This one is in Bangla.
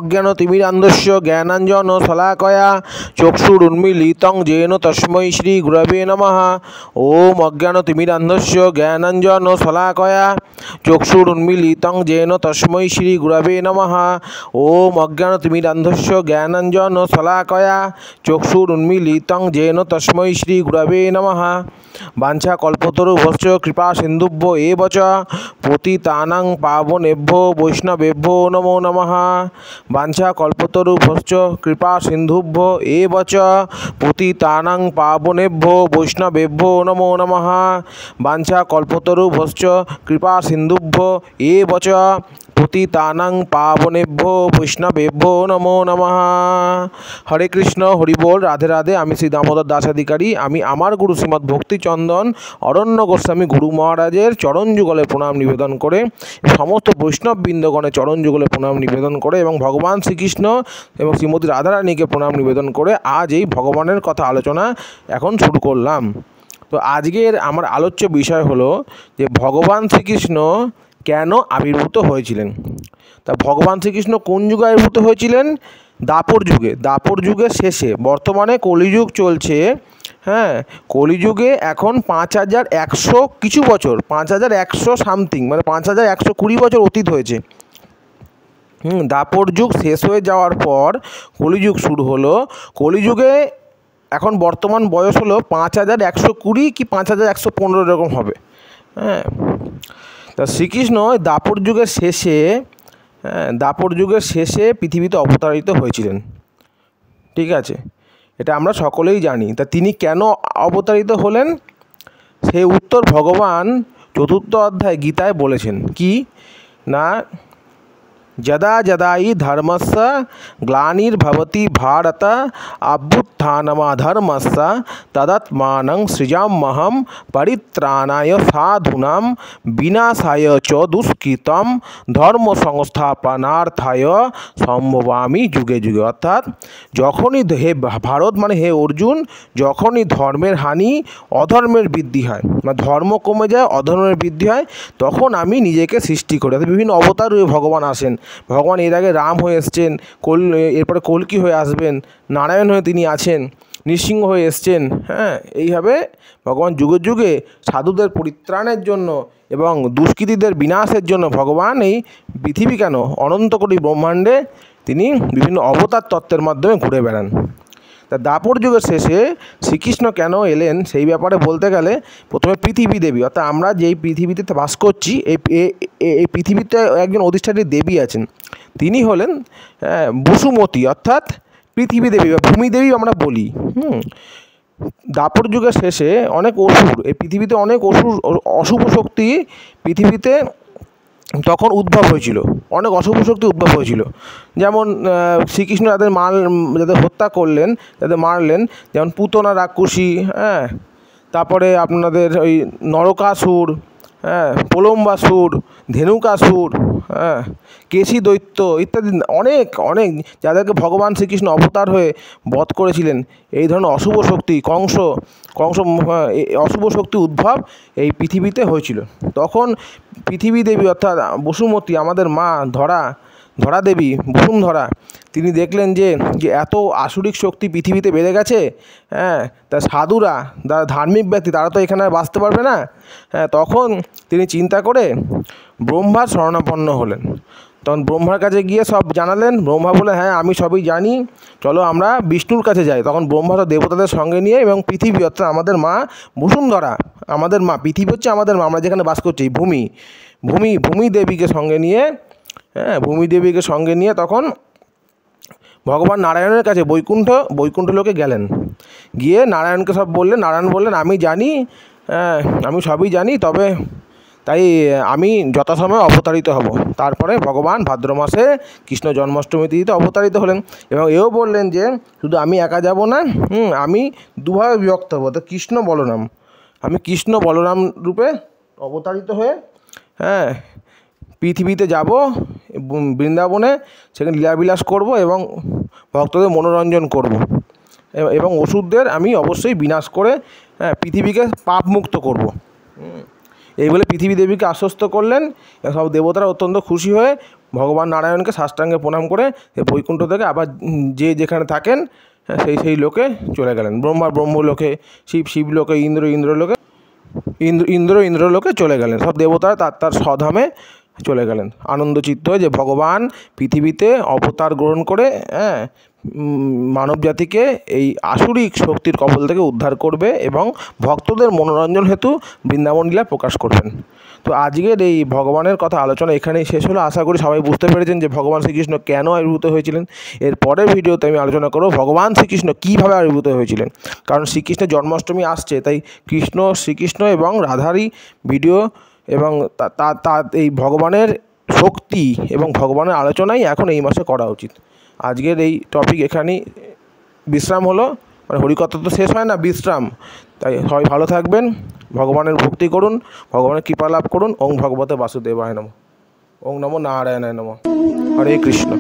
অজ্ঞানতিমিরান্ধস্য জ্ঞানাঞ্জনশলাকয়া চক্ষুরুন্মীলিतं येन তস্मै শ্রীগুরবে নমঃ। ওম অজ্ঞানতিমিরান্ধস্য জ্ঞানাঞ্জনশলাকয়া চক্ষুরুন্মীলিतं येन তস্मै শ্রীগুরবে নমঃ। ওম অজ্ঞানতিমিরান্ধস্য জ্ঞানাঞ্জনশলাকয়া চক্ষুরুন্মীলিतं येन তস্मै শ্রীগুরবে নমঃ। বাঞ্ছাকল্পতরুভ্যশ্চ কৃপা সিন্ধুভ্য এব চ পতিতানাং পাবনেভ্যো বৈষ্ণবেভ্যো নমো নমঃ। বাঞ্ছাকল্পতরুভ্যশ্চ কৃপা সিন্ধুভ্য এব চ পতিতানাং পাবনেভ্যো বৈষ্ণবেভ্যো নমো নমঃ। বাঞ্ছাকল্পতরুভ্যশ্চ কৃপা সিন্ধুভ্য এব চ পতিতানাং পাবনেভ্যো বৈষ্ণবেভ্যো নমো নমঃ। হরে কৃষ্ণ, হরি বল, রাধে রাধে। আমি শ্রী দামোদর দাসাধিকারী। আমি আমার গুরু শ্রীমৎ ভক্তিচন্দন অরণ্য গোস্বামী গুরু মহারাজের চরণ যুগলে প্রণাম নিবেদন করে, সমস্ত বৈষ্ণব বৃন্দগণের চরণ যুগলে প্রণাম নিবেদন করে এবং ভগবান শ্রীকৃষ্ণ এবং শ্রীমতী রাধারানীকে প্রণাম নিবেদন করে আজ এই ভগবানের কথা আলোচনা এখন শুরু করলাম। তো আজকের আমার আলোচ্য বিষয় হলো যে ভগবান শ্রীকৃষ্ণ কেন আবির্ভূত হয়েছিলেন। তা ভগবান শ্রীকৃষ্ণ কোন যুগে আবির্ভূত হয়েছিলেন? দাপর যুগে। দাপর যুগের শেষে, বর্তমানে কলিযুগ চলছে। হ্যাঁ, কলিযুগে এখন 5100 কিছু বছর, 5100 সামথিং, মানে 5120 বছর অতীত হয়েছে। দাপর যুগ শেষ হয়ে যাওয়ার পর কলিযুগ শুরু হলো। কলিযুগে এখন বর্তমান বয়স হলো 5120 কি 5115 এরকম হবে। হ্যাঁ, তা শ্রীকৃষ্ণ দাপর যুগের শেষে, দাপর যুগের শেষে পৃথিবীতে অবতারিত হয়েছিলেন। ঠিক আছে, এটা আমরা সকলেই জানি। তা তিনি কেন অবতারিত হলেন সেই উত্তর ভগবান 4th অধ্যায় গীতায় বলেছেন। কি না, যদা যদা হি ধর্মস্য গ্লানির্ভবতি ভারত অভ্যুত্থানমধর্মস্য তদাত্মানং সৃজাম্যহং পরিত্রাণায় সাধূনাং বিনাশায় চ দুষ্কৃতম ধর্ম সংস্থাপনার্থায় সম্ভবামি যুগে যুগে। অর্থাৎ যখনই হে ভারত, মানে হে অর্জুন, যখনই ধর্মের হানি অধর্মের বৃদ্ধি হয়, মানে ধর্ম কমে যায় অধর্মের বৃদ্ধি হয়, তখন আমি নিজেকে সৃষ্টি করি। অর্থাৎ বিভিন্ন অবতার ভগবান আসেন। ভগবান এর আগে রাম হয়ে এসছেন, এরপরে কল্কি হয়ে আসবেন, নারায়ণ হয়ে তিনি আছেন, নৃসিংহ হয়ে এসছেন। হ্যাঁ, এইভাবে ভগবান যুগে যুগে সাধুদের পরিত্রাণের জন্য এবং দুষ্কৃতীদের বিনাশের জন্য ভগবান এই পৃথিবী কেন অনন্ত কোটি ব্রহ্মাণ্ডে তিনি বিভিন্ন অবতার তত্ত্বের মাধ্যমে ঘুরে বেড়ান। তা দাপর যুগের শেষে শ্রীকৃষ্ণ কেন এলেন সেই ব্যাপারে বলতে গেলে প্রথমে পৃথিবী দেবী, অর্থাৎ আমরা যেই পৃথিবীতে বাস করছি, এই পৃথিবীতে একজন অধিষ্ঠাত্রী দেবী আছেন। তিনি হলেন বসুমতী, অর্থাৎ পৃথিবী দেবী বা ভূমি দেবী আমরা বলি। দাপর যুগের শেষে অনেক অসুর, এই পৃথিবীতে অনেক অশুভ শক্তি পৃথিবীতে তখন উদ্ভব হয়েছিল, অনেক অশুভ শক্তি উদ্ভব হয়েছিল। যেমন শ্রীকৃষ্ণ যাদের হত্যা করলেন, যাদের মারলেন, যেমন পুতনা রাক্ষসী, হ্যাঁ, তারপরে আপনাদের ওই নরকাসুর, হ্যাঁ, প্রলম্বাসুর, ধেনুকাসুর, হ্যাঁ, কেশী দৈত্য ইত্যাদি অনেক অনেক যাদেরকে ভগবান শ্রীকৃষ্ণ অবতার হয়ে বধ করেছিলেন। এই ধরনের অশুভ শক্তি কংস অশুভ শক্তি উদ্ভব এই পৃথিবীতে হয়েছিল। তখন পৃথিবী দেবী অর্থাৎ বসুমতী, আমাদের মা ধরা দেবী বসুন্ধরা, তিনি দেখলেন যে এত আসুরিক শক্তি পৃথিবীতে বেড়ে গেছে। হ্যাঁ, তা সাধুরা, যারা ধার্মিক ব্যক্তি, তারা তো এখানে আর বাঁচতে পারবে না। হ্যাঁ, তখন তিনি চিন্তা করে ব্রহ্মার শরণাপন্ন হলেন। তখন ব্রহ্মার কাছে গিয়ে সব জানালেন। ব্রহ্মা বলে, হ্যাঁ আমি সবই জানি, চলো আমরা বিষ্ণুর কাছে যাই। তখন ব্রহ্মা তো দেবতাদের সঙ্গে নিয়ে এবং পৃথিবী অর্থাৎ আমাদের মা বসুন্ধরা, আমাদের মা পৃথিবী হচ্ছে আমাদের মা, আমরা যেখানে বাস করছি ভূমি দেবীকে সঙ্গে নিয়ে, হ্যাঁ, ভূমি দেবীকে সঙ্গে নিয়ে তখন ভগবান নারায়ণের কাছে বৈকুণ্ঠ লোকে গেলেন। গিয়ে নারায়ণকে সব বললেন। নারায়ণ বললেন, আমি জানি, হ্যাঁ আমি সবই জানি, তবে তাই আমি যথাসময়ে অবতারিত হব। তারপরে ভগবান ভাদ্র মাসে কৃষ্ণ জন্মাষ্টমী তিথিতে অবতারিত হলেন এবং এও বললেন যে শুধু আমি একা যাব না, আমি দুভাবে বিভক্ত হব। তো কৃষ্ণ বলরাম, আমি কৃষ্ণ বলরাম রূপে অবতারিত হয়ে, হ্যাঁ, পৃথিবীতে যাব, বৃন্দাবনে সেখানে লীলাবিলাস করব এবং ভক্তদের মনোরঞ্জন করব এবং অসুরদের আমি অবশ্যই বিনাশ করে পৃথিবীকে পাপমুক্ত করব। এই বলে পৃথিবী দেবীকে আশ্বস্ত করলেন। সব দেবতারা অত্যন্ত খুশি হয়ে ভগবান নারায়ণকে সাষ্টাঙ্গে প্রণাম করে বৈকুণ্ঠ থেকে আবার যে যেখানে থাকেন সেই লোকে চলে গেলেন। ব্রহ্মা ব্রহ্মলোকে, শিবলোকে, ইন্দ্রলোকে চলে গেলেন। সব দেবতারা তার স্বধামে চলে গেলেন আনন্দচিত্ত হয়ে, যে ভগবান পৃথিবীতে অবতার গ্রহণ করে মানব জাতিকে এই আসুরিক শক্তির কবল থেকে উদ্ধার করবে এবং ভক্তদের মনোরঞ্জন হেতু বৃন্দাবন লীলা প্রকাশ করবেন। তো আজকের এই ভগবানের কথা আলোচনা এখানেই শেষ হলো। আশা করি সবাই বুঝতে পেরেছেন যে ভগবান শ্রীকৃষ্ণ কেন আবির্ভূত হয়েছিলেন। এর পরের ভিডিওতে আমি আলোচনা করব ভগবান শ্রীকৃষ্ণ কীভাবে আবির্ভূত হয়েছিলেন। কারণ শ্রীকৃষ্ণের জন্মাষ্টমী আসছে, তাই শ্রীকৃষ্ণ এবং রাধারই ভিডিও এবং এই ভগবানের শক্তি এবং ভগবানের আলোচনাই এখন এই মাসে করা উচিত। আজকের এই টপিক এখানেই বিশ্রাম হলো, মানে হরিকথা তো শেষ হয় না, বিশ্রাম। তাই সবাই ভালো থাকবেন, ভগবানের ভক্তি করুন, ভগবানের কৃপা লাভ করুন। ওং ভগবতে বাসুদেবায় নমঃ। ওং নমো নারায়ণায় নমঃ। হরে কৃষ্ণ।